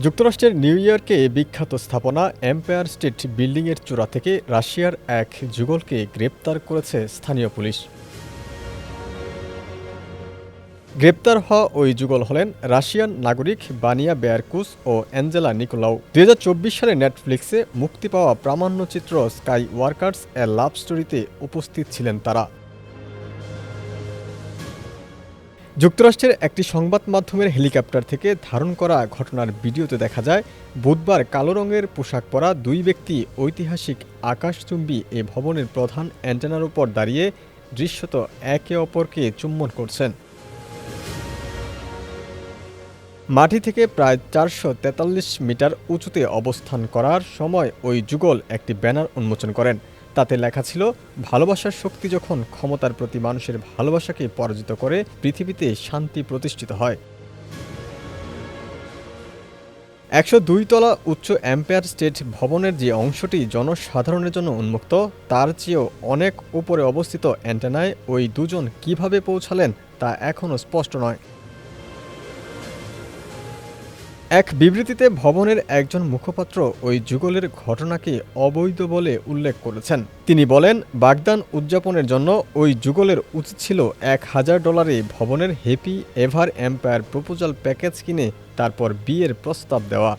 যুক্তরাষ্ট্রের নিউ ইয়র্কে বিখ্যাত স্থাপনা এম্পায়ার স্টেট বিল্ডিংয়ের চূড়া থেকে রাশিয়ার এক যুগলকে গ্রেপ্তার করেছে স্থানীয় পুলিশ। গ্রেপ্তার হওয়া ওই যুগল হলেন রাশিয়ান নাগরিক বানিয়া বেয়ারকুস ও অ্যাঞ্জেলা নিকোলাউ। ২০২৪ সালে নেটফ্লিক্সে মুক্তি পাওয়া প্রামাণ্যচিত্র স্কাই ওয়ার্কার্স এ লাভ স্টোরিতে উপস্থিত ছিলেন তারা। যুক্তরাষ্ট্রের একটি সংবাদ মাধ্যমের হেলিকপ্টার থেকে ধারণ করা ঘটনার ভিডিওতে দেখা যায়, বুধবার কালো রঙের পোশাক পরা দুই ব্যক্তি ঐতিহাসিক আকাশচুম্বী এ ভবনের প্রধান অ্যান্টেনার উপর দাঁড়িয়ে দৃশ্যত একে অপরকে চুম্বন করছেন। মাটি থেকে প্রায় ৪৪৩ মিটার উঁচুতে অবস্থান করার সময় ওই যুগল একটি ব্যানার উন্মোচন করেন। তাতে লেখা ছিল, ভালোবাসার শক্তি যখন ক্ষমতার প্রতি মানুষের ভালোবাসাকে পরাজিত করে, পৃথিবীতে শান্তি প্রতিষ্ঠিত হয়। ১০২ তলা উচ্চ এম্পায়ার স্টেট ভবনের যে অংশটি জনসাধারণের জন্য উন্মুক্ত, তার চেয়েও অনেক উপরে অবস্থিত অ্যান্টেনায় ওই দুজন কিভাবে পৌঁছালেন তা এখনও স্পষ্ট নয়। এক বিবৃতিতে ভবনের একজন মুখপাত্র ওই যুগলের ঘটনাকে অবৈধ বলে উল্লেখ করেছেন। তিনি বলেন, বাগদান উদযাপনের জন্য ওই যুগলের উচিত ছিল $১,০০০ ভবনের happy ever empire proposal package কিনে তারপর বিয়ের প্রস্তাব দেওয়া।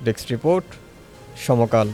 ডেস্ক রিপোর্ট, সমকাল।